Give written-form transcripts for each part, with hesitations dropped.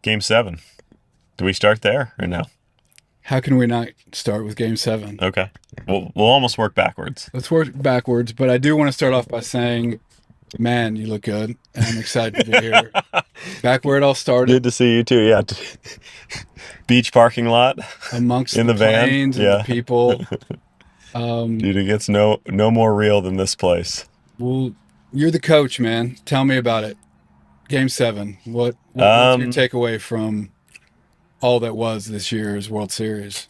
Game 7. Do we start there or no? How can we not start with Game 7? Okay. We'll almost work backwards. Let's work backwards, but I do want to start off by saying, man, you look good, and I'm excited to be here. Back where it all started, Good to see you too. Yeah. Beach parking lot amongst in the the van. planes and Yeah. the people. Dude, it gets no more real than this place. Well, you're the coach, man. Tell me about it. Game 7. What's your Um, takeaway from all that was this year's World Series?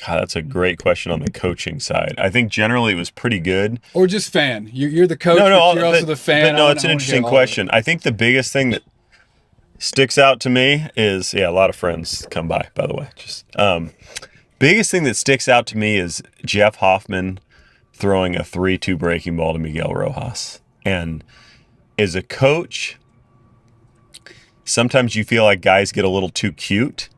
God, that's a great question on the coaching side. I think generally it was pretty good. Or just fan? You're the coach, No, no, but you're also the fan. but no, I it's an wanna hear interesting all of it. question. I think the biggest thing that sticks out to me is, yeah, a lot of friends come by the way. Just biggest thing that sticks out to me is Jeff Hoffman throwing a 3-2 breaking ball to Miguel Rojas. And as a coach, sometimes you feel like guys get a little too cute.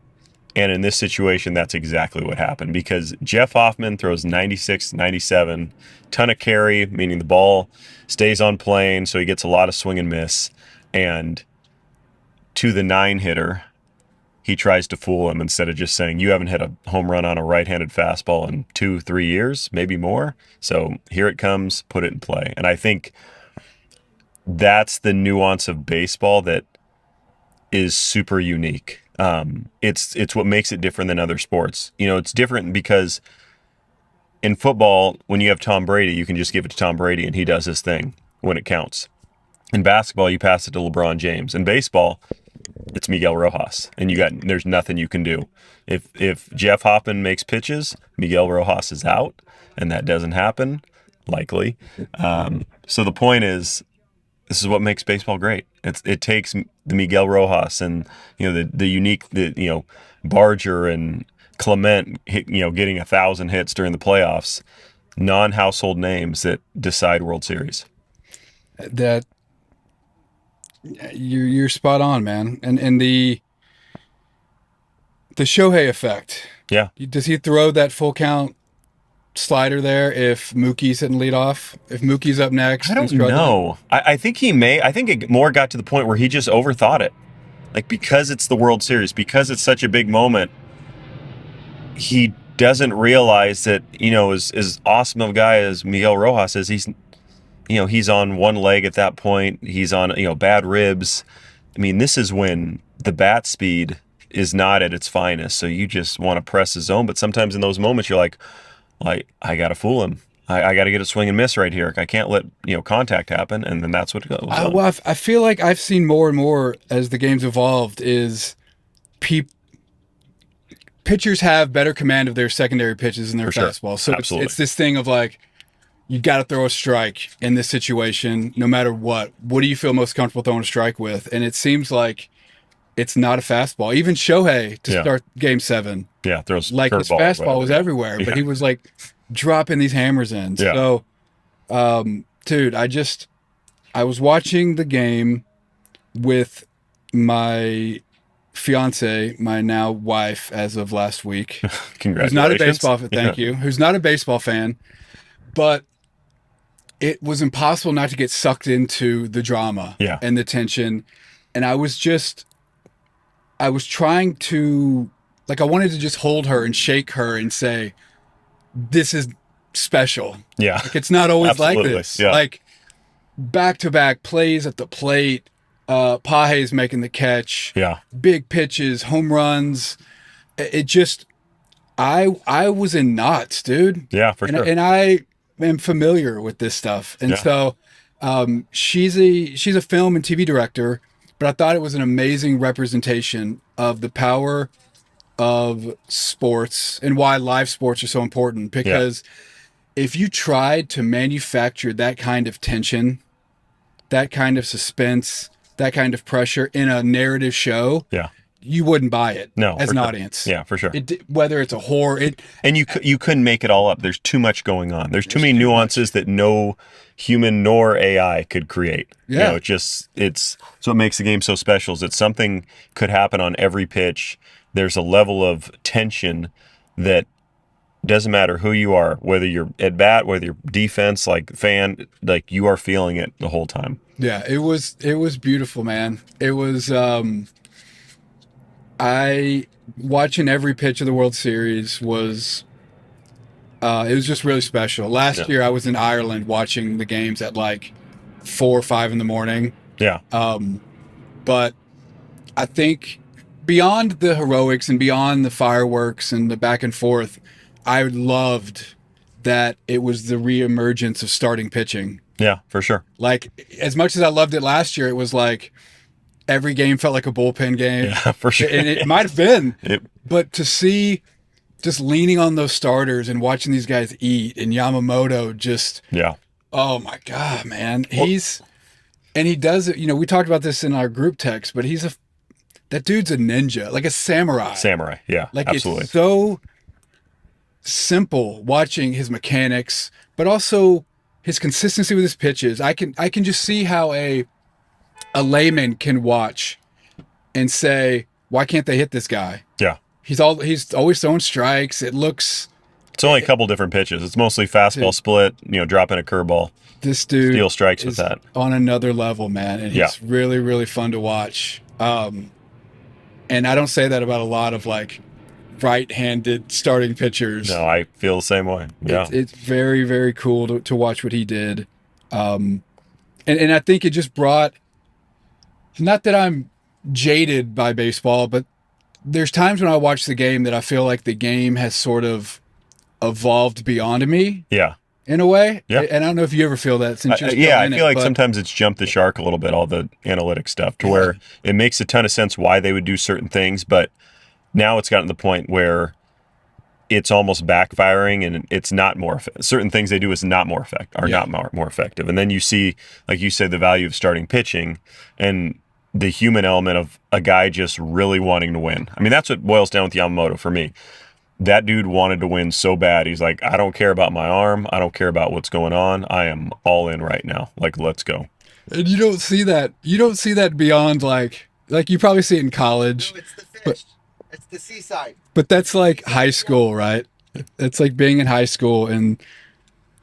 And in this situation, that's exactly what happened because Jeff Hoffman throws 96, 97, ton of carry, meaning the ball stays on plane, so he gets a lot of swing and miss. And to the 9 hitter, he tries to fool him instead of just saying, you haven't hit a home run on a right-handed fastball in 2-3 years, maybe more. So here it comes, put it in play. And I think that's the nuance of baseball that is super unique. It's what makes it different than other sports. You know, it's different because in football, when you have Tom Brady, you can just give it to Tom Brady and he does his thing when it counts. In basketball, you pass it to LeBron James. In baseball, it's Miguel Rojas, and there's nothing you can do. If Jeff Hoffman makes pitches, Miguel Rojas is out, and that doesn't happen, likely. So the point is, this is what makes baseball great. It takes the Miguel Rojas and the unique Barger and Clement getting 1,000 hits during the playoffs, non-household names that decide World Series. That you're spot on, man. And the Shohei effect. Yeah, Does he throw that full count slider there if Mookie's hitting lead off? If Mookie's up next I and don't struggling? know. I think he may. I think it more got to the point where he just overthought it. Like because it's the World Series, because it's such a big moment, he doesn't realize that as awesome of a guy as Miguel Rojas is, he's on one leg at that point. He's on bad ribs. I mean, this is when the bat speed is not at its finest. So you just want to press the zone, but sometimes in those moments you're like I got to fool him. I got to get a swing and miss right here. I can't let contact happen, and then that's what goes on. Well, I feel like I've seen more and more as the game's evolved is pitchers have better command of their secondary pitches and their For sure. fastball. So Absolutely. it's this thing of like, you got to throw a strike in this situation, no matter what. What do you feel most comfortable throwing a strike with? And it seems like it's not a fastball. Even Shohei to start Game 7, Yeah, throws like his curveball, fastball was whatever. everywhere, but Yeah. he was like dropping these hammers in. Yeah. So, dude, I was watching the game with my fiance, my now wife, as of last week, Congratulations. who's not a baseball fan. Thank Yeah. you. Who's not a baseball fan, but it was impossible not to get sucked into the drama Yeah. and the tension. And I was trying to, like, I wanted to just hold her and shake her and say, this is special. Yeah. Like, it's not always like Absolutely. this. Yeah. Like, back-to-back plays at the plate, Page's making the catch, Yeah. big pitches, home runs. It just, I was in knots, dude. Yeah, for sure. And I am familiar with this stuff. And Yeah. so she's a film and TV director, but I thought it was an amazing representation of the power of sports and why live sports are so important. Because if you tried to manufacture that kind of tension, that kind of suspense, that kind of pressure in a narrative show, Yeah. you wouldn't buy it No, as for an sure. audience. Yeah, for sure. Whether it's a horror, And you couldn't make it all up. There's too much going on. There's too many nuances that no human nor AI could create. Yeah. It's what makes the game so special is that something could happen on every pitch. There's a level of tension that doesn't matter who you are, whether you're at bat, whether you're defense, like fan, like you are feeling it the whole time. yeah, it was beautiful, man. It was I watching every pitch of the World Series was it was just really special. Last Yeah. year I was in Ireland watching the games at like 4 or 5 in the morning. Yeah. But I think beyond the heroics and beyond the fireworks and the back and forth, I loved that it was the reemergence of starting pitching. Yeah, for sure. Like as much as I loved it last year, it was like every game felt like a bullpen game. Yeah, for sure. And it might have been, It- but to see just leaning on those starters and watching these guys eat and Yamamoto just, yeah. oh my God, man. And he does it. You know, we talked about this in our group text, but that dude's a ninja, like a samurai. Samurai. Yeah, Like absolutely. it's so simple watching his mechanics, but also his consistency with his pitches. I can just see how a layman can watch and say, why can't they hit this guy? Yeah. He's always throwing strikes. It looks It's only a couple different pitches. It's mostly fastball split, dropping a curveball. this dude Steal strikes with is that. on another level, man, and Yeah. he's really really fun to watch. And I don't say that about a lot of like right-handed starting pitchers. No, I feel the same way. Yeah. It's very, very cool to watch what he did. And I think it just brought, not that I'm jaded by baseball, but there's times when I watch the game that I feel like the game has sort of evolved beyond me Yeah. in a way. Yeah. And I don't know if you ever feel that since you're still Yeah, I in feel it, like but sometimes it's jumped the shark a little bit, all the analytic stuff, to where it makes a ton of sense why they would do certain things, but now it's gotten to the point where it's almost backfiring and it's not more certain things they do is not more effective, not more effective. And then you see, like you said, the value of starting pitching and the human element of a guy just really wanting to win. I mean, that's what boils down with Yamamoto for me. That dude wanted to win so bad. He's like, I don't care about my arm. I don't care about what's going on. I am all in right now. Like, let's go. and you don't see that. You don't see that beyond like you probably see it in college. No, it's the fish. It's the seaside. But that's like high school, right? It's like being in high school and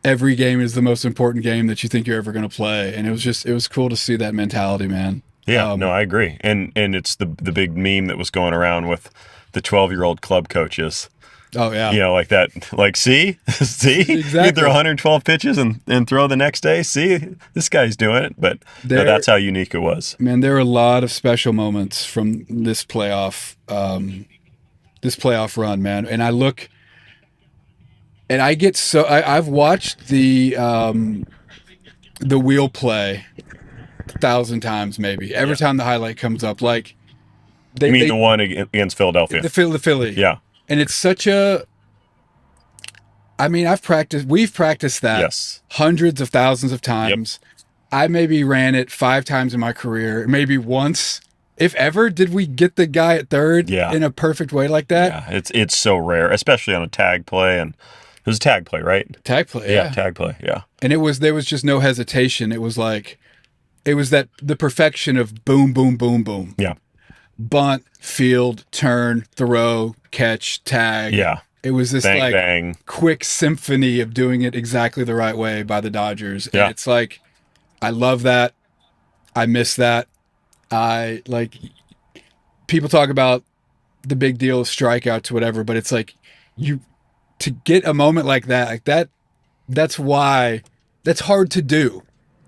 every game is the most important game that you think you're ever going to play. And it was cool to see that mentality, man. Yeah, no, I agree. And it's the big meme that was going around with the 12-year-old club coaches. Oh yeah. Like that, like, see, you Exactly. throw 112 pitches and throw the next day. See, this guy's doing it. But no, There- that's how unique it was. Man, there are a lot of special moments from this playoff run, man. And I look and I get I've watched the wheel play 1,000 times maybe. Every time the highlight comes up, like You mean the one against Philadelphia? the Philly. Yeah. And it's such a, I mean, we've practiced that Yes. hundreds of thousands of times. I maybe ran it 5 times in my career, maybe once, if ever, did we get the guy at third in a perfect way like that? Yeah, it's so rare, especially on a tag play. And it was a tag play, right? Tag play, Yeah, tag play, yeah. And there was just no hesitation. It was like, it was the perfection of boom, boom, boom, boom. Yeah. Bunt, field, turn, throw, catch, tag. Yeah. It was this Bang, like bang. quick symphony of doing it exactly the right way by the Dodgers. Yeah. And it's like, I love that. I miss that. I like, people talk about the big deal of strikeouts, whatever, but it's like to get a moment like that, that's hard to do.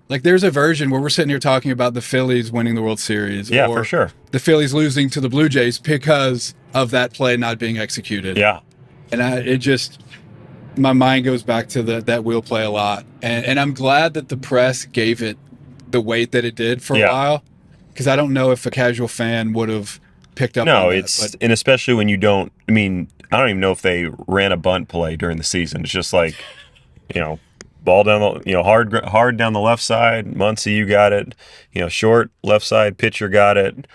Like there's a version where we're sitting here talking about the Phillies winning the World Series. Yeah, or for sure. the Phillies losing to the Blue Jays because of that play not being executed. Yeah. And my mind goes back to that wheel play a lot. And I'm glad that the press gave it the weight that it did for a while, because I don't know if a casual fan would have picked up on that. And especially when you don't, I mean, I don't even know if they ran a bunt play during the season. It's just like, ball down the, hard down the left side. Muncy, you got it. Short left side pitcher got it.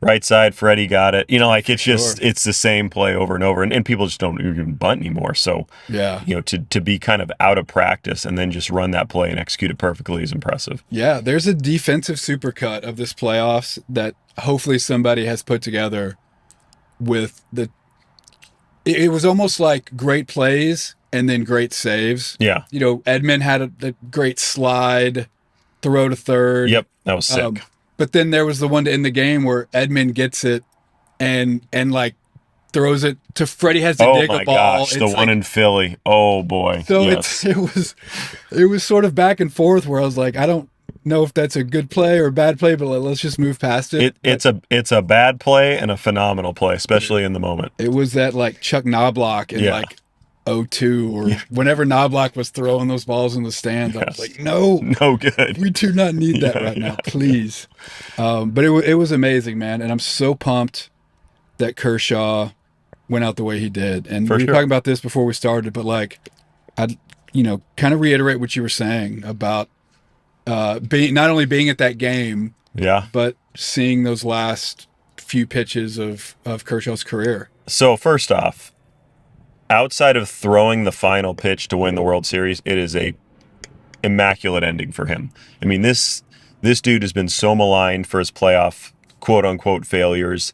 Right side, Freddie got it. It's just it's the same play over and over, and people just don't even bunt anymore. So yeah, to be kind of out of practice and then just run that play and execute it perfectly is impressive. Yeah, there's a defensive supercut of this playoffs that hopefully somebody has put together with it was almost like great plays and then great saves. Yeah. Edman had a great slide, throw to third. Yep, that was sick. But then there was the one to end the game where Edman gets it and like throws it to Freddie has to Oh dig a my ball. gosh, the It's one like in Philly. Oh boy. so Yes. it was sort of back and forth where I was like, I don't know if that's a good play or a bad play, but let's just move past it. But It's a bad play and a phenomenal play, especially in the moment. it was that like Chuck Knobloch in Yeah. like '02 or Yeah. whenever Knobloch was throwing those balls in the stands. I was Yes. like, no, No good. we do not need that Yeah, right now, yeah. please. But it was amazing, man. And I'm so pumped that Kershaw went out the way he did. And For we were sure. talking about this before we started, but like, I'd, kind of reiterate what you were saying about being not only being at that game, Yeah. but seeing those last few pitches of Kershaw's career. So first off, outside of throwing the final pitch to win the World Series, it is a immaculate ending for him. I mean, this dude has been so maligned for his playoff quote unquote failures,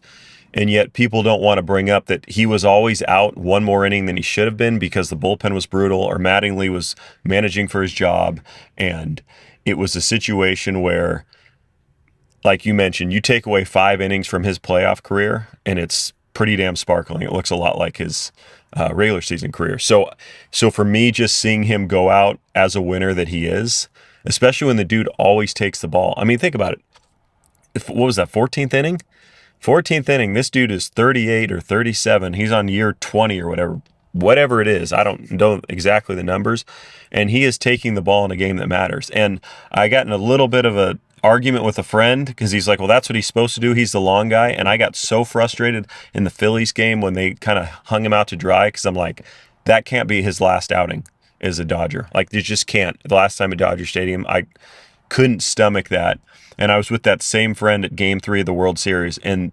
and yet people don't want to bring up that he was always out one more inning than he should have been because the bullpen was brutal or Mattingly was managing for his job, and it was a situation where, like you mentioned, you take away 5 innings from his playoff career, and it's pretty damn sparkling. It looks a lot like his regular season career. So for me, just seeing him go out as a winner that he is, especially when the dude always takes the ball. I mean, think about it. What was that, 14th inning? 14th inning, this dude is 38 or 37. He's on year 20 or whatever it is. I don't know exactly the numbers. And he is taking the ball in a game that matters. And I got in a little bit of a argument with a friend because he's like, well, that's what he's supposed to do. He's the long guy. And I got so frustrated in the Phillies game when they kind of hung him out to dry because I'm like, that can't be his last outing as a Dodger. Like, you just can't. The last time at Dodger Stadium, I couldn't stomach that. And I was with that same friend at Game 3 of the World Series, and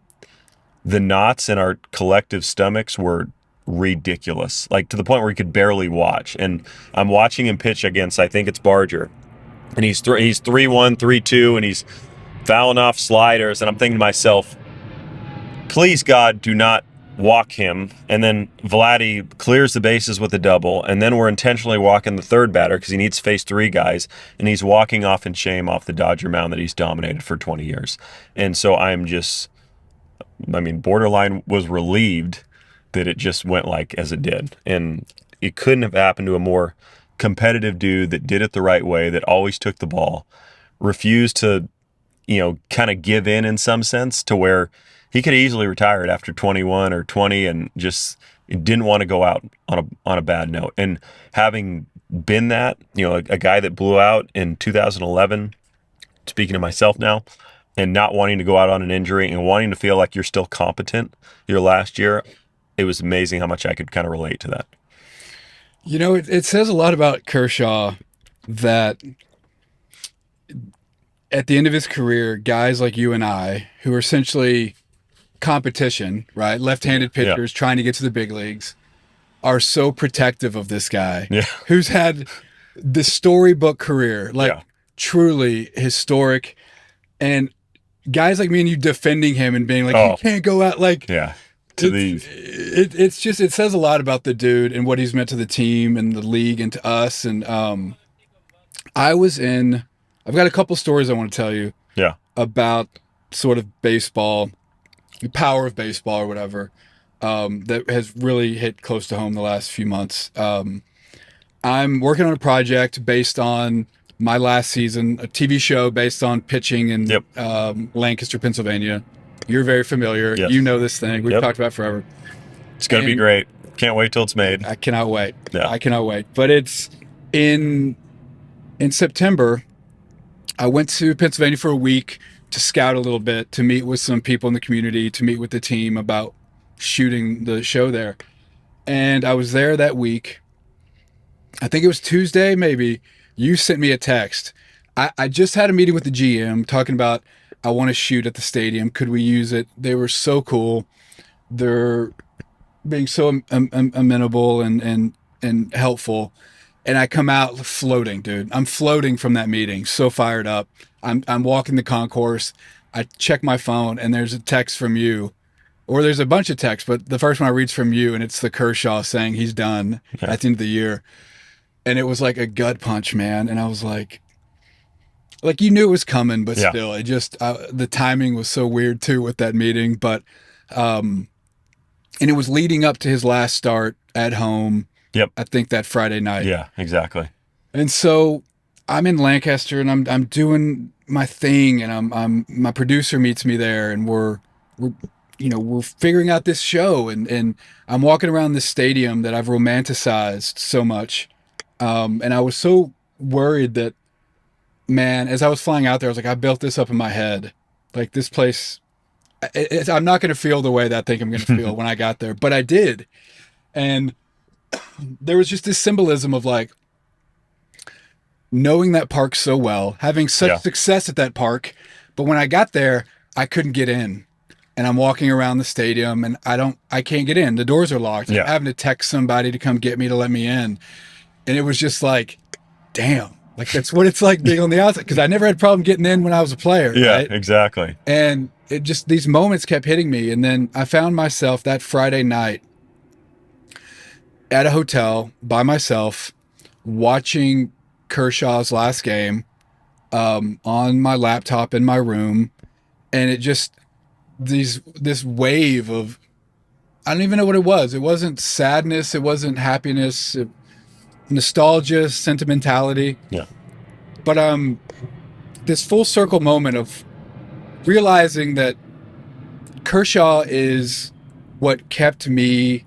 the knots in our collective stomachs were ridiculous, like to the point where we could barely watch. And I'm watching him pitch against, I think it's Barger, and he's 3-1, 3-2, and he's fouling off sliders. And I'm thinking to myself, please God, do not walk him. And then Vladdy clears the bases with a double, and then we're intentionally walking the third batter because he needs to face 3 guys, and he's walking off in shame off the Dodger mound that he's dominated for 20 years. And so borderline was relieved that it just went like as it did. And it couldn't have happened to a more competitive dude that did it the right way, that always took the ball, refused to, kind of give in some sense, to where he could have easily retired after 21 or 20 and just didn't want to go out on a bad note. And having been that, a guy that blew out in 2011, speaking to myself now, and not wanting to go out on an injury and wanting to feel like you're still competent your last year, it was amazing how much I could kind of relate to that. It says a lot about Kershaw that at the end of his career, guys like you and I, who are essentially competition, right? Left-handed pitchers trying to get to the big leagues, are so protective of this guy who's had the storybook career, truly historic. And guys like me and you defending him and being like, he can't go out it's just, it says a lot about the dude and what he's meant to the team and the league and to us. And I've got a couple stories I want to tell you about sort of baseball, the power of baseball or whatever, that has really hit close to home the last few months. I'm working on a project based on my last season, a TV show based on pitching in Lancaster, Pennsylvania. You're very familiar. Yes. You know this thing. We've talked about it forever. It's going to be great. Can't wait till it's made. I cannot wait. Yeah. I cannot wait. But it's in September. I went to Pennsylvania for a week to scout a little bit, to meet with some people in the community, to meet with the team about shooting the show there. And I was there that week. I think it was Tuesday, maybe. You sent me a text. I just had a meeting with the GM talking about, I want to shoot at the stadium. Could we use it? They were so cool. They're being so amenable and helpful. And I come out floating, dude. I'm floating from that meeting, so fired up. I'm walking the concourse. I check my phone, and there's a text from you. Or there's a bunch of texts, but the first one I read's from you, and it's the Kershaw saying he's done at the end of the year. And it was like a gut punch, man. And I was like you knew it was coming, but still, it just, the timing was so weird too with that meeting. But And it was leading up to his last start at home. Yep. I think that Friday night. Yeah, exactly. And so I'm in Lancaster and I'm doing my thing, and I'm my producer meets me there, and we're figuring out this show, and I'm walking around this stadium that I've romanticized so much. And I was so worried that, man, as I was flying out there, I was like, I built this up in my head. Like, this place, I'm not going to feel the way that I think I'm going to feel when I got there, but I did. And there was just this symbolism of like knowing that park so well, having such success at that park. But when I got there, I couldn't get in. And I'm walking around the stadium and I can't get in. The doors are locked. Yeah. I'm having to text somebody to come get me to let me in. And it was just like, damn, like that's what it's like being on the outside. Cause I never had a problem getting in when I was a player. Yeah, right? exactly. And it just, these moments kept hitting me. And then I found myself that Friday night at a hotel by myself watching Kershaw's last game on my laptop in my room. And it just, this wave of, I don't even know what it was. It wasn't sadness. It wasn't happiness, nostalgia, sentimentality. Yeah. But this full circle moment of realizing that Kershaw is what kept me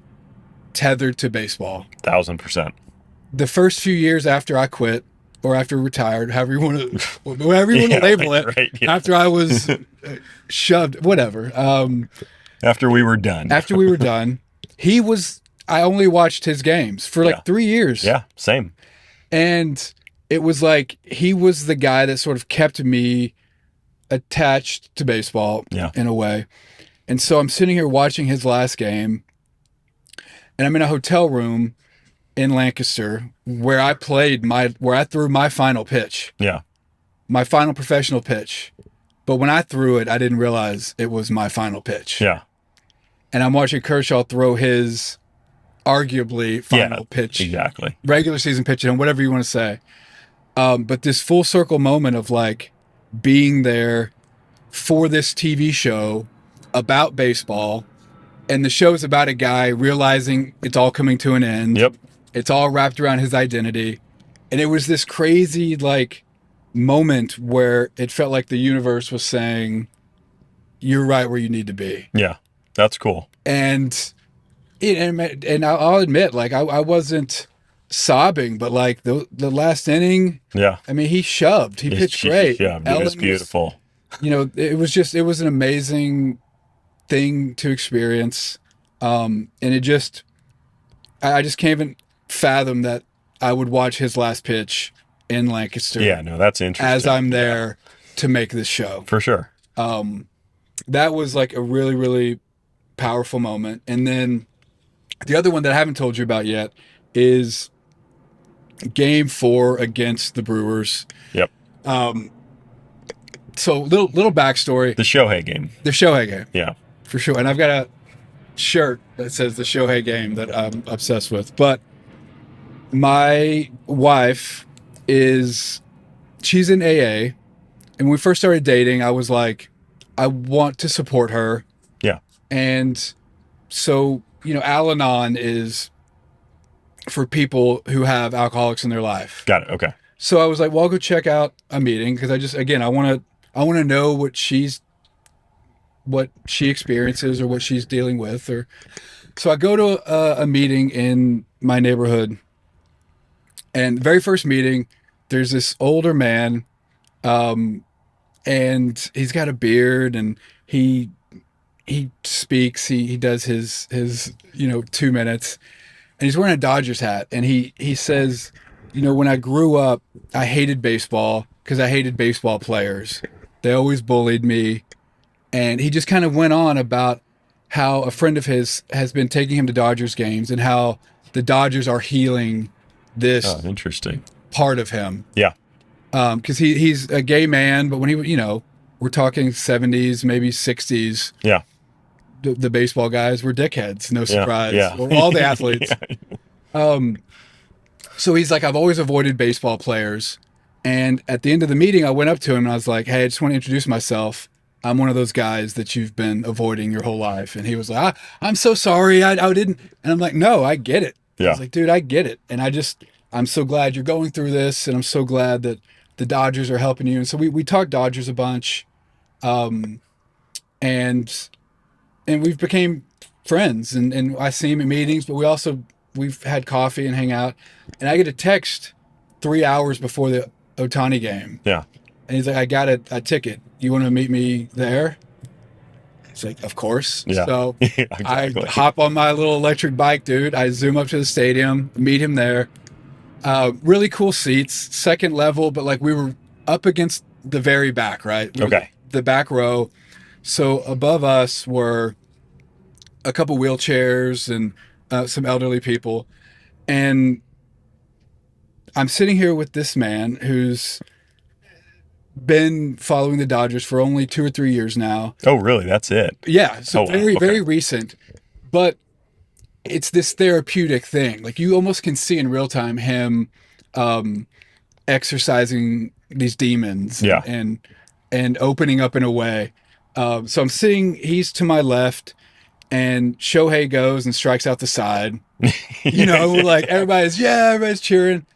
tethered to baseball. 1,000%. The first few years after I quit, or after retired, however you want to label it, right, yeah. after I was shoved, whatever. After we were done. After we were done, I only watched his games for like 3 years. Yeah, same. And it was like, he was the guy that sort of kept me attached to baseball in a way. And so I'm sitting here watching his last game, and I'm in a hotel room in Lancaster where I threw my final pitch. Yeah. My final professional pitch. But when I threw it, I didn't realize it was my final pitch. Yeah. And I'm watching Kershaw throw his arguably final pitch. Exactly. Regular season pitch, and whatever you want to say. But this full circle moment of like being there for this TV show about baseball, and the show's about a guy realizing it's all coming to an end. Yep. It's all wrapped around his identity. And it was this crazy like moment where it felt like the universe was saying, you're right where you need to be. Yeah. That's cool. And I'll admit, like I wasn't sobbing, but like the last inning, I mean, he shoved. He pitched great. It was beautiful. It was an amazing thing to experience. And I just can't even fathom that I would watch his last pitch in Lancaster. Yeah, no, that's interesting. As I'm there to make this show. For sure. That was like a really, really powerful moment. And then the other one that I haven't told you about yet is Game 4 against the Brewers. Yep. So little backstory. The Shohei game. The Shohei game. Yeah. For sure. And I've got a shirt that says the Shohei game that I'm obsessed with. But my wife she's in AA. And when we first started dating, I was like, I want to support her. Yeah. And so, Al-Anon is for people who have alcoholics in their life. Got it. Okay. So I was like, well, I'll go check out a meeting, because I want to know what she experiences or what she's dealing with. So I go to a meeting in my neighborhood, and the very first meeting, there's this older man, and he's got a beard, and he speaks, he does his 2 minutes, and he's wearing a Dodgers hat, and he says, when I grew up, I hated baseball because I hated baseball players. They always bullied me. And he just kind of went on about how a friend of his has been taking him to Dodgers games, and how the Dodgers are healing this interesting part of him. Yeah. Because he's a gay man, but when we're talking 70s, maybe 60s. Yeah. The baseball guys were dickheads. No surprise. Yeah. Well, all the athletes. So he's like, I've always avoided baseball players. And at the end of the meeting, I went up to him and I was like, hey, I just want to introduce myself. I'm one of those guys that you've been avoiding your whole life. And he was like, I'm so sorry. I didn't. And I'm like, no, I get it. I Yeah. was like, dude, I get it. And I'm so glad you're going through this. And I'm so glad that the Dodgers are helping you. And so we talked Dodgers a bunch. And we've became friends, and I see him at meetings, but we've had coffee and hang out. And I get a text 3 hours before the Otani game. Yeah. And he's like, I got a ticket. You want to meet me there? It's like, of course. Yeah. So Yeah, exactly. I hop on my little electric bike, dude. I zoom up to the stadium, meet him there. Really cool seats, second level, but like we were up against the very back, right? We were Okay. the back row. So above us were a couple wheelchairs and some elderly people. And I'm sitting here with this man who's been following the Dodgers for only 2 or 3 years now. Oh, really? That's it. Yeah, so Oh, wow. very, Okay. very recent. But it's this therapeutic thing. Like you almost can see in real time him exercising these demons Yeah. and opening up in a way. So I'm sitting, he's to my left, and Shohei goes and strikes out the side. You know, like everybody's cheering.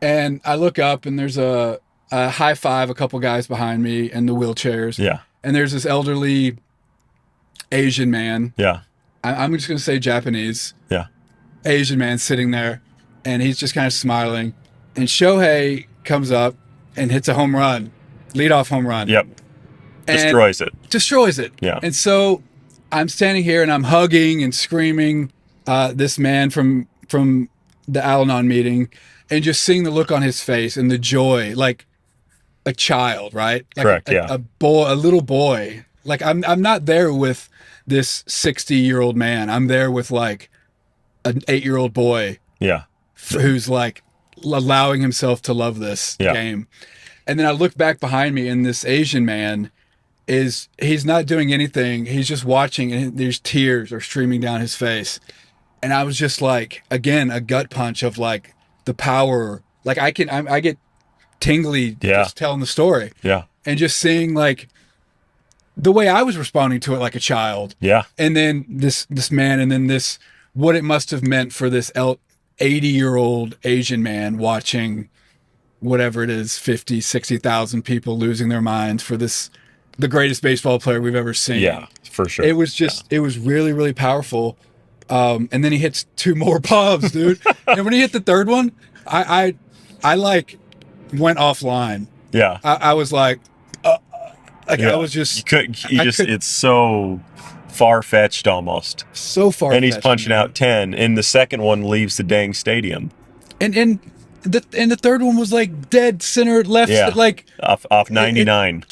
And I look up and there's a high five, a couple guys behind me and the wheelchairs. Yeah. And there's this elderly Asian man. Yeah. I'm just going to say Japanese. Yeah. Asian man sitting there, and he's just kind of smiling. And Shohei comes up and hits a home run, leadoff home run. Yep. And Destroys it. Yeah. And so I'm standing here and I'm hugging and screaming this man from the Al-Anon meeting, and just seeing the look on his face and the joy, like a child, right? Like Correct. Yeah. a little boy. Like I'm not there with this 60-year-old man. I'm there with like an 8-year-old boy Yeah. who's like allowing himself to love this game. And then I look back behind me, and this Asian man he's not doing anything. He's just watching, and there's tears are streaming down his face. And I was just like, again, a gut punch of like the power. Like I get tingly just telling the story. Yeah. And just seeing like the way I was responding to it like a child. Yeah. And then this man, and then what it must have meant for this 80-year-old Asian man watching whatever it is, 50, 60,000 people losing their minds for the greatest baseball player we've ever seen. Yeah, for sure. It was it was really, really powerful. And then he hits 2 more pops, dude. And when he hit the third one, I like went offline. Yeah. I was like, Yeah. I was just It's so far-fetched almost. so far. And he's punching out 10, and the second one leaves the dang stadium. And the third one was like dead center left, Yeah. like Off 99.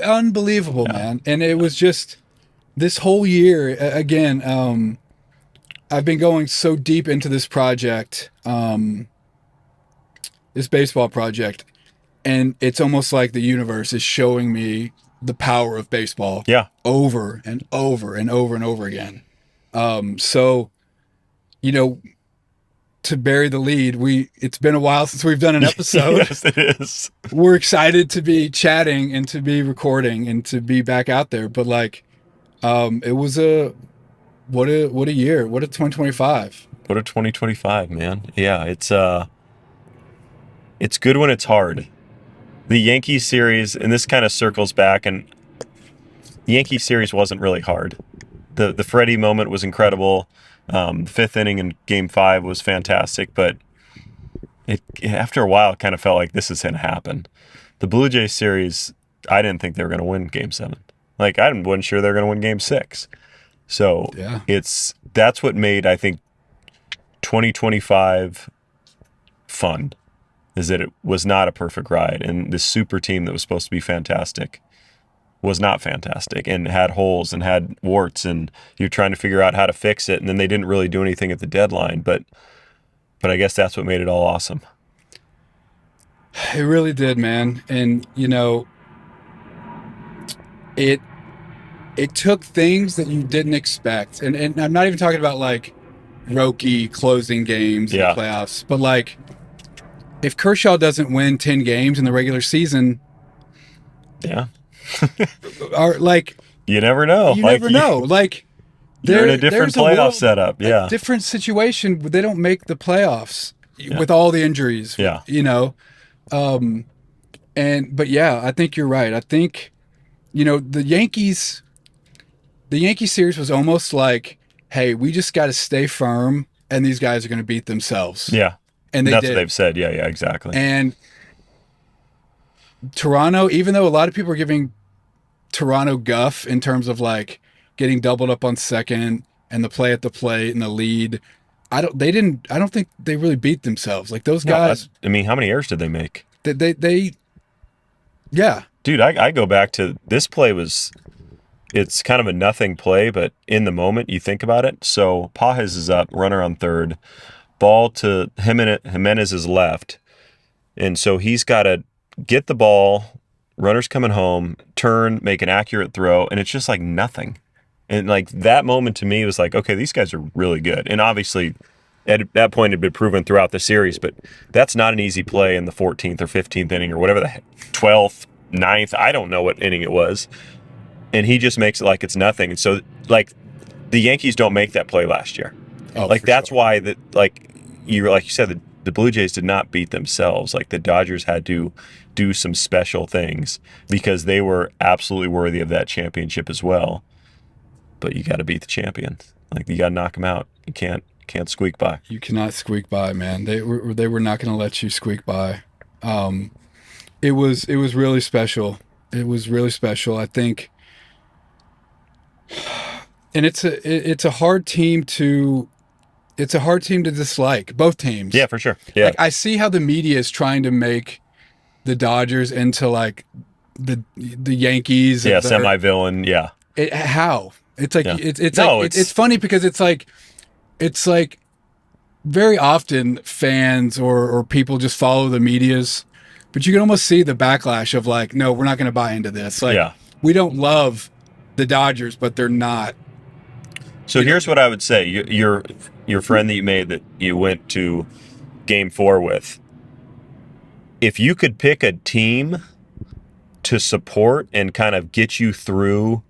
Unbelievable, man. And it was just this whole year again. I've been going so deep into this project, this baseball project, and it's almost like the universe is showing me the power of baseball. Yeah. Over and over and over and over again. So, you know, to bury the lead, it's been a while since we've done an episode. Yes, it is. We're excited to be chatting and to be recording and to be back out there. But like, it was what a year. What a 2025. What a 2025, man. Yeah, it's good when it's hard. The Yankees series, and this kind of circles back, and the Yankees series wasn't really hard. The Freddie moment was incredible. The 5th inning in Game 5 was fantastic, but after a while, it kind of felt like this is going to happen. The Blue Jays series, I didn't think they were going to win Game 7. Like, I wasn't sure they were going to win Game 6. So Yeah. that's what made, I think, 2025 fun, is that it was not a perfect ride, and this super team that was supposed to be fantastic was not fantastic and had holes and had warts, and you're trying to figure out how to fix it, and then they didn't really do anything at the deadline, but I guess that's what made it all awesome. It really did, man. And you know, it took things that you didn't expect, and I'm not even talking about like Roki closing games in the playoffs, but like if Kershaw doesn't win 10 games in the regular season, Yeah. are like You never know. you Like, never know. Like You're in a different there's a playoff world, setup. a Yeah. different situation. They don't make the playoffs Yeah. with all the injuries. Yeah. You know, but yeah, I think you're right. I think the Yankees. The Yankee series was almost like, hey, we just got to stay firm, and these guys are going to beat themselves. Yeah. And they That's what did. they've said. Yeah. Yeah. Exactly. And Toronto, even though a lot of people are giving Toronto guff in terms of like getting doubled up on second and the play at the plate and the lead, I don't think they really beat themselves. Like those No, guys, I mean, how many errors did they make? they yeah. Dude, I go back to this play it's kind of a nothing play, but in the moment you think about it. So Pages is up, runner on third, ball to Jimenez's left. And so he's got to get the ball, runner's coming home, turn, make an accurate throw, and it's just like nothing. And like that moment to me was like, okay, these guys are really good. And obviously at that point it had been proven throughout the series, but that's not an easy play in the 14th or 15th inning or whatever the 12th, 9th, I don't know what inning it was. And he just makes it like it's nothing. And so like the Yankees don't make that play last year. Oh, Like for that's sure. why like you said, the Blue Jays did not beat themselves. Like the Dodgers had to do some special things because they were absolutely worthy of that championship as well. But you got to beat the champion. Like you got to knock them out. You can't squeak by. You cannot squeak by, man. They were not going to let you squeak by. It was really special. It was really special. I think, and it's a hard team to dislike, both teams. Yeah, for sure. Yeah. Like I see how the media is trying to make the Dodgers into like the Yankees. Yeah, of their- semi-villain. Yeah. How? It's like Yeah. it's No, like it's- it's funny because it's like very often fans or people just follow the medias, but you can almost see the backlash of like, no, we're not going to buy into this. Like, Yeah. we don't love the Dodgers, but they're not. So here's what I would say. Your friend that you made that you went to Game 4 with, if you could pick a team to support and kind of get you through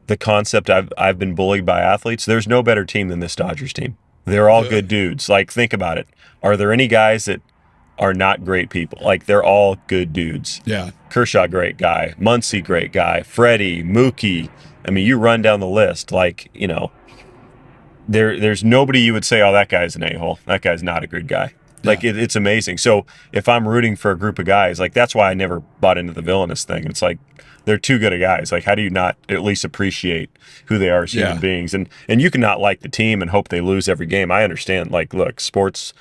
the concept I've been bullied by athletes, there's no better team than this Dodgers team. They're all good dudes. Like, think about it. Are there any guys that are not great people? Like, they're all good dudes. Yeah. Kershaw, great guy. Muncy, great guy. Freddie, Mookie. I mean, you run down the list. Like, there's nobody you would say, oh, that guy's an a-hole. That guy's not a good guy. Like, it's amazing. So if I'm rooting for a group of guys, like, that's why I never bought into the villainous thing. It's like, they're too good of guys. Like, how do you not at least appreciate who they are as human beings? And you can not like the team and hope they lose every game. I understand. Like, look, sports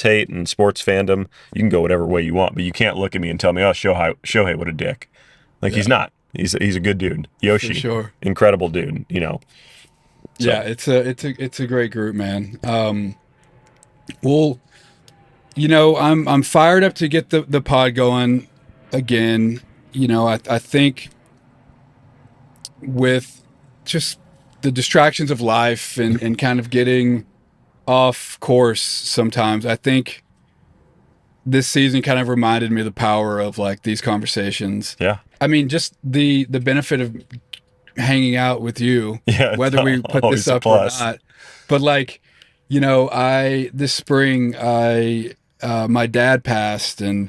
hate and sports fandom, you can go whatever way you want, but you can't look at me and tell me, oh, Shohei, what a dick. Like, he's not. He's a good dude. Yoshi, For sure. incredible dude. So. Yeah, it's a great group, man. Well, I'm fired up to get the pod going again. I think with just the distractions of life and kind of getting off course sometimes, I think this season kind of reminded me of the power of like these conversations. Yeah. I mean, just the benefit of hanging out with you, Yeah, whether we put always this a up or plus. not. But like, this spring, my dad passed, and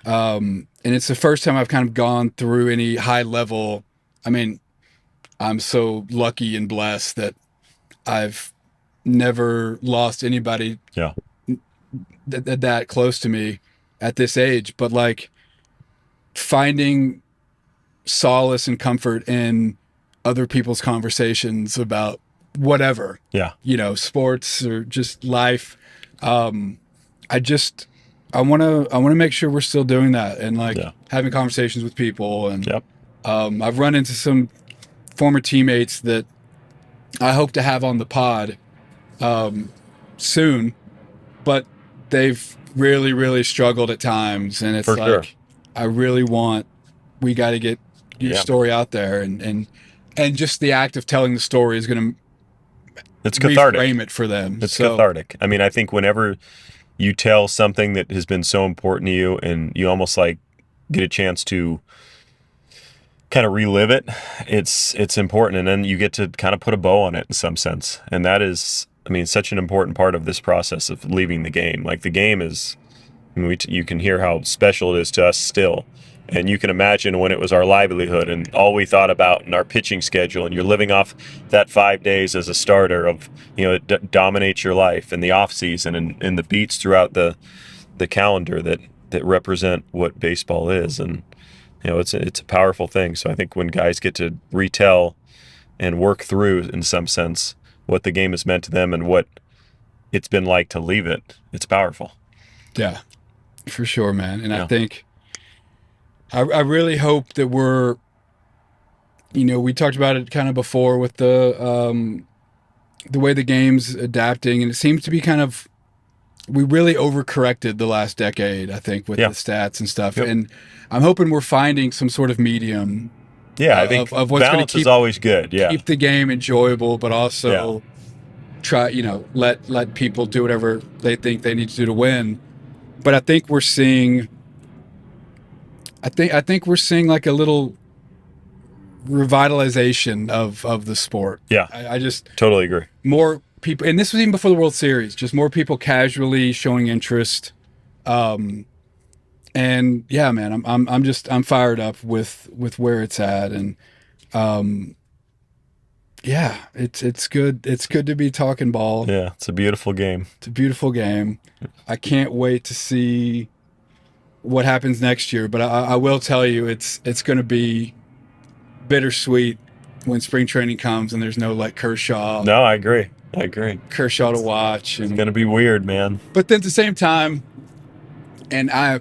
it's the first time I've kind of gone through any high level. I mean, I'm so lucky and blessed that I've never lost anybody Yeah. that close to me at this age, but like finding solace and comfort in other people's conversations about whatever, Yeah. sports or just life. I want to make sure we're still doing that and like having conversations with people. And Yep. I've run into some former teammates that I hope to have on the pod soon, but they've really, really struggled at times. And it's For like, sure. I really we got to get your story out there, and just the act of telling the story is going to It's cathartic. reframe it for them. It's cathartic. I mean, I think whenever you tell something that has been so important to you and you almost like get a chance to kind of relive it, it's important, and then you get to kind of put a bow on it in some sense, and that is, I mean, such an important part of this process of leaving the game. Like the game is, I mean, you can hear how special it is to us still, and you can imagine when it was our livelihood and all we thought about in our pitching schedule, and you're living off that 5 days as a starter of, you know, it dominates your life in the off season and the beats throughout the calendar that represent what baseball is. And you know, it's a powerful thing. So I think when guys get to retell and work through, in some sense, what the game has meant to them and what it's been like to leave it, it's powerful. Yeah, for sure, man. And Yeah. I think I really hope that we're, you know, we talked about it kind of before with the way the game's adapting, and it seems to be kind of, we really overcorrected the last decade, I think, with Yeah. the stats and stuff. Yep. And I'm hoping we're finding some sort of medium. Yeah, I think of what's gonna balance is keep- always good. Yeah, Keep the game enjoyable, but also try, you know, let people do whatever they think they need to do to win. But I think we're seeing, I think we're seeing like a little revitalization of the sport. yeah, I just, totally agree. more people, and this was even before the World Series, just more people casually showing interest. And yeah, man, I'm fired up with where it's at, and yeah, it's good. It's good to be talking ball. Yeah, it's a beautiful game. It's a beautiful game. I can't wait to see what happens next year. But I will tell you, it's going to be bittersweet when spring training comes and there's no like Kershaw No, I agree. to watch. It's And gonna be weird, man. but then at the same time, and I'm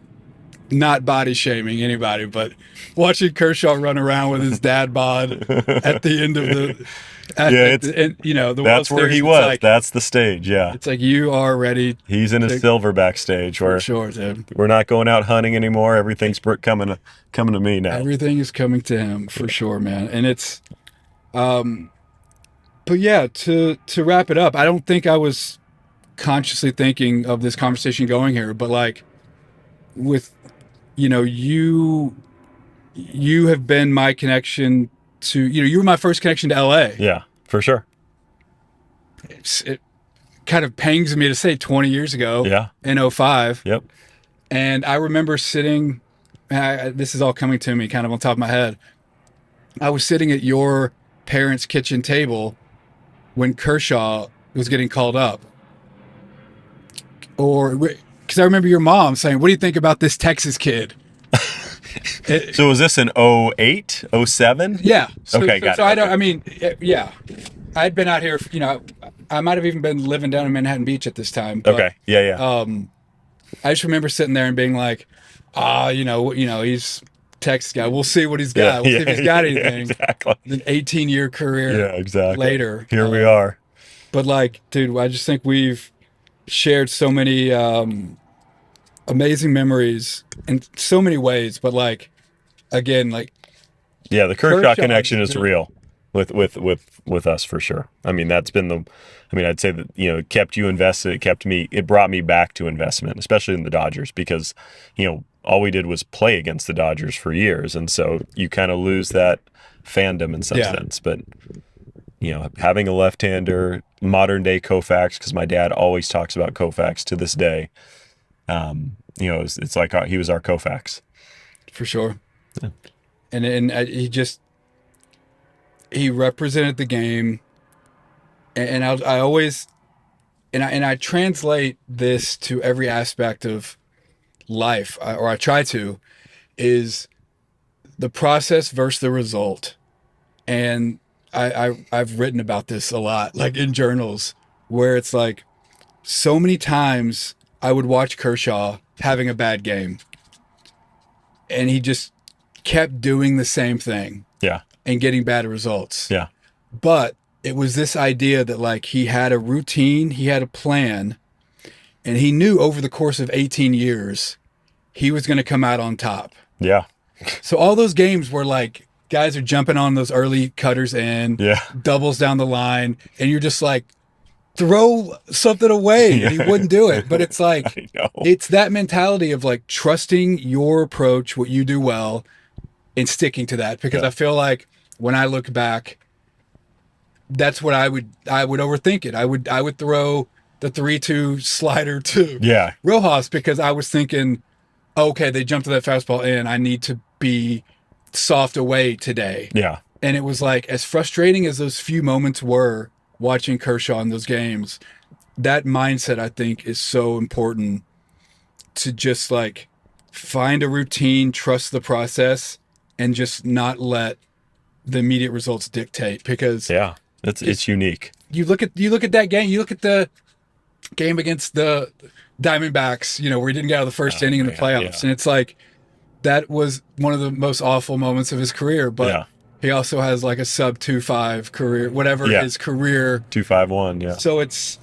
not body shaming anybody, but watching Kershaw run around with his dad bod at the end of the, you know, the World That's where Series, he it's was. like- That's the stage. Yeah, It's like you are ready he's in a to- silverback stage for where sure, dude. we're not going out hunting anymore. Everything's coming to me now. Everything is coming to him for sure, man. And it's, but yeah, to wrap it up, I don't think I was consciously thinking of this conversation going here, but like with, you know, you have been my connection to, you know, you were my first connection to LA. Yeah, for sure. It kind of pangs me to say 20 years ago Yeah. in '05. Yep. And I remember sitting, this is all coming to me kind of on top of my head. I was sitting at your parents' kitchen table when Kershaw was getting called up. Or, because I remember your mom saying, "What do you think about this Texas kid?" So was this in 08, 07? Yeah. Okay, got so it. I don't, Okay. I mean, yeah. I'd been out here, you know, I might have even been living down in Manhattan Beach at this time. But, Okay. Yeah. I just remember sitting there and being like, you know, he's Texas guy. We'll see what he's got. We'll see if he's got anything. Exactly. An 18-year career Yeah, exactly. later. Here we are. But like, dude, I just think we've shared so many amazing memories in so many ways. But like, again, like, Yeah, the Kershaw Kershaw connection has is been- real with us for sure. I mean, that's been I'd say that, you know, it kept you invested. It brought me back to investment, especially in the Dodgers, because, you know, all we did was play against the Dodgers for years. And so you kind of lose that fandom in some Yeah. sense. But, you know, having a left-hander, modern day Koufax, because my dad always talks about Koufax to this day. You know, it's like he was our Koufax. for sure. Yeah. And he represented the game, and I always, and I translate this to every aspect of life, or I try to, is the process versus the result. And I've written about this a lot, like in journals, where it's like so many times I would watch Kershaw having a bad game, and he just kept doing the same thing Yeah. and getting bad results. Yeah. But it was this idea that like he had a routine, he had a plan, and he knew over the course of 18 years he was going to come out on top. Yeah. So all those games where like guys are jumping on those early cutters in, Yeah. doubles down the line, and you're just like, throw something away, and he wouldn't do it. But it's like, I know. it's that mentality of like trusting your approach, what you do well, and sticking to that, because Yeah. I feel like when I look back, that's what I would overthink it. I would throw the 3-2 slider to Yeah. Rojas because I was thinking, okay, they jumped to that fastball in. I need to be soft away today. Yeah. And it was like, as frustrating as those few moments were watching Kershaw in those games, that mindset, I think, is so important to just like find a routine, trust the process, and just not let the immediate results dictate. Because Yeah. It's unique. you look at that game, you look at the game against the Diamondbacks, you know, where he didn't get out of the first inning in the man, playoffs. yeah. And it's like, that was one of the most awful moments of his career. But Yeah. he also has like a sub 2.5 career, whatever Yeah. his career. 2.51. Yeah. So it's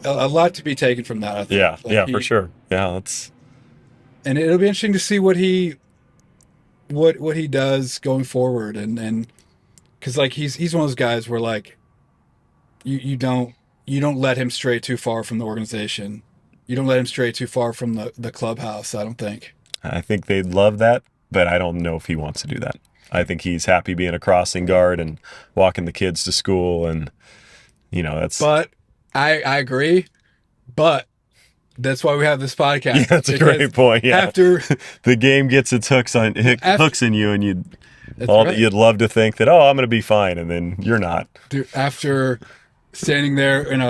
a lot to be taken from that, I think. Yeah. Like, Yeah, for sure. Yeah. That's And it'll be interesting to see what he does going forward. And because like he's one of those guys where like you don't let him stray too far from the organization. You don't let him stray too far from the clubhouse, I don't think. I think they'd love that, but I don't know if he wants to do that. I think he's happy being a crossing guard and walking the kids to school, and you know, that's But I agree. But that's why we have this podcast. yeah, that's a Because great point. Yeah. After The game gets its hooks in you, and That's right. you'd love to think that, oh, I'm going to be fine, and then you're not. after standing there in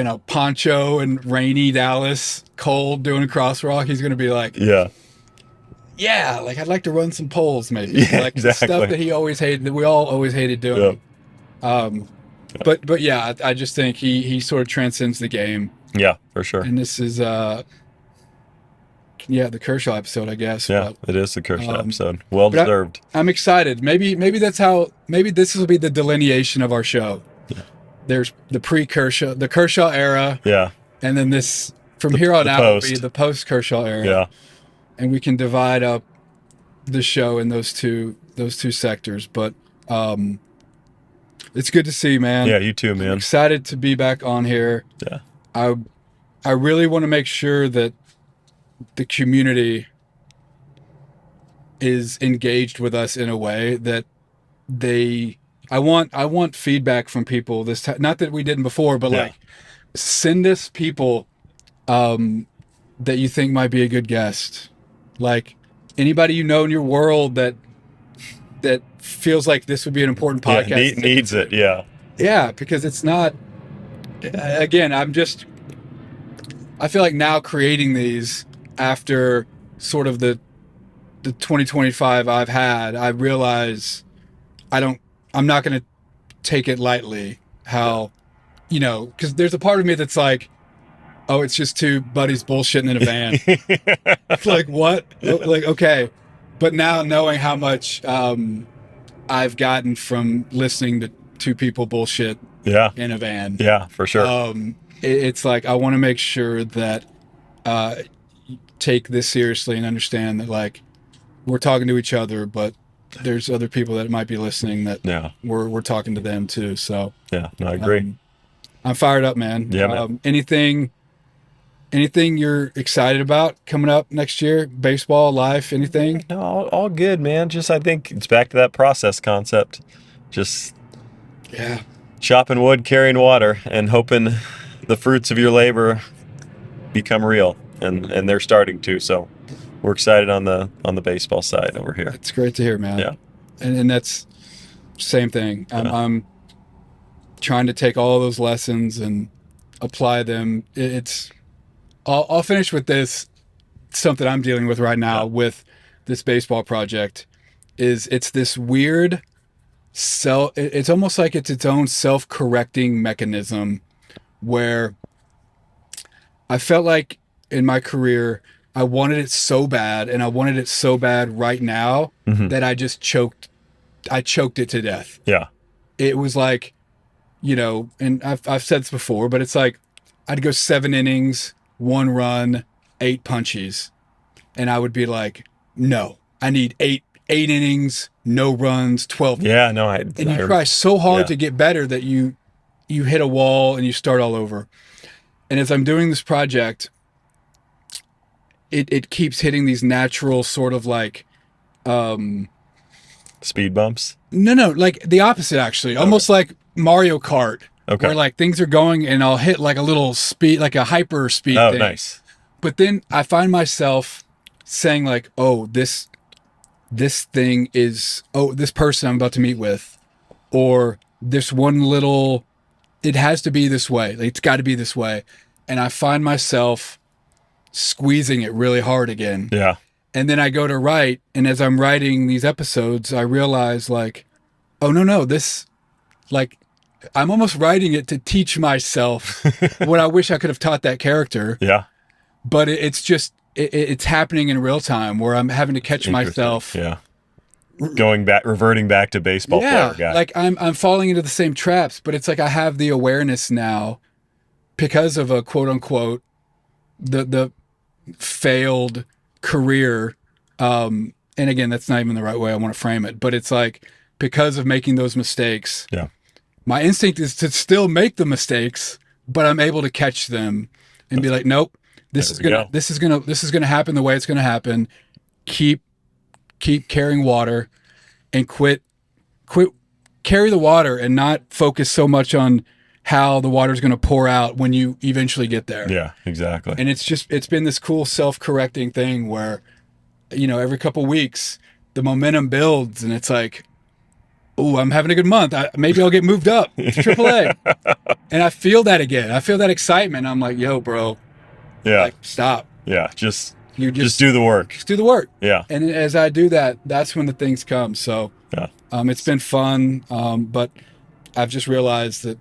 a poncho and rainy Dallas, cold, doing a crosswalk, he's gonna be like, Yeah. yeah, like I'd like to run some polls, maybe. Yeah, Like the exactly. stuff that he always hated, that we all always hated doing. But yeah, I just think he sort of transcends the game, Yeah, for sure. and this is the Kershaw episode, I guess. Yeah, But it is the Kersh Um, episode. Well but I- deserved. I'm excited. Maybe this will be the delineation of our show. There's the pre-Kershaw, the Kershaw era, Yeah. and then this from here on the out will post. be the post-Kershaw era. Yeah. And we can divide up the show in those two sectors. But it's good to see, man. Yeah, you too, I'm man. excited to be back on here. Yeah. I really want to make sure that the community is engaged with us in a way that I want feedback from people this time. Not that we didn't before, but Yeah. like send us people that you think might be a good guest. Like anybody you know in your world that feels like this would be an important Yeah, podcast. needs it. Yeah. Yeah, because it's not. Again, I feel like now creating these after sort of the 2025 I've had, I realize I'm not going to take it lightly. How, you know, because there's a part of me that's like, oh, it's just two buddies bullshitting in a van. It's like, what? Like, okay. But now knowing how much I've gotten from listening to two people bullshit Yeah. in a van, Yeah, for sure. it's like I want to make sure that you take this seriously and understand that like we're talking to each other, but there's other people that might be listening that Yeah. we're talking to them too. So Yeah. No, I agree. I'm fired up, man. Yeah, man. Anything you're excited about coming up next year? Baseball, life, anything? No, all good, man. Just I think it's back to that process concept. Just Yeah. chopping wood, carrying water, and hoping the fruits of your labor become real. And they're starting to. So we're excited on the baseball side over here. It's great to hear, man. Yeah. And that's same thing. I'm trying to take all those lessons and apply them. I'll finish with this. Something I'm dealing with right now with this baseball project is it's this weird it's almost like it's its own self-correcting mechanism where I felt like in my career I wanted it so bad and I wanted it so bad right now that I just choked it to death. Yeah. It was like, you know, and I've said this before, but it's like I'd go 7 innings, 1 run, 8 punchies. And I would be like, no, I need 8 innings, no runs, 12. Yeah, no, And you try so hard yeah. to get better that you hit a wall and you start all over. And as I'm doing this project, it keeps hitting these natural sort of like Speed bumps. No, like the opposite actually. Almost like Mario Kart. Okay. Where like things are going and I'll hit like a little speed, like a hyper speed Oh, thing. nice. But then I find myself saying like, oh, this thing is, oh, this person I'm about to meet with, or this one little, it has to be this way. Like, it's got to be this way. And I find myself squeezing it really hard again. Yeah. And then I go to write, and as I'm writing these episodes, I realize like, oh no, this, like, I'm almost writing it to teach myself what I wish I could have taught that character. Yeah. But it's just it's happening in real time where I'm having to catch myself. Yeah. Reverting back to baseball player guy. Like I'm falling into the same traps, but it's like I have the awareness now because of a quote unquote the failed career. And again, that's not even the right way I want to frame it, but it's like because of making those mistakes. Yeah. My instinct is to still make the mistakes, but I'm able to catch them and be like, nope, this is gonna happen the way it's gonna happen. Keep carrying water and quit carry the water and not focus so much on how the water is going to pour out when you eventually get there. Yeah, exactly. And it's been this cool self-correcting thing where, every couple weeks the momentum builds and it's like, oh, I'm having a good month. Maybe I'll get moved up to AAA. And I feel that again. I feel that excitement. I'm like, yo, bro. Yeah. Like, stop. Yeah. Just Just do the work. Just do the work. Yeah. And as I do that, that's when the things come. So yeah. It's been fun. But I've just realized that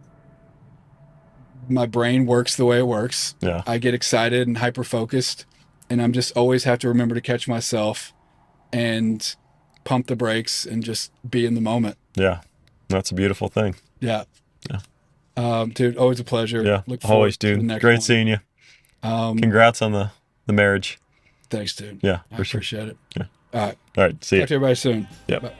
my brain works the way it works. Yeah. I get excited and hyper focused, and I'm just always have to remember to catch myself and pump the brakes and just be in the moment. Yeah. That's a beautiful thing. Yeah. Yeah. Dude, always a pleasure. Yeah. Look forward Always, to the dude. next Great one. seeing you. Congrats on the marriage. Thanks, dude. Yeah. I For sure. appreciate it. Yeah. All right. All right. See you. Talk to everybody soon. Yep. Bye.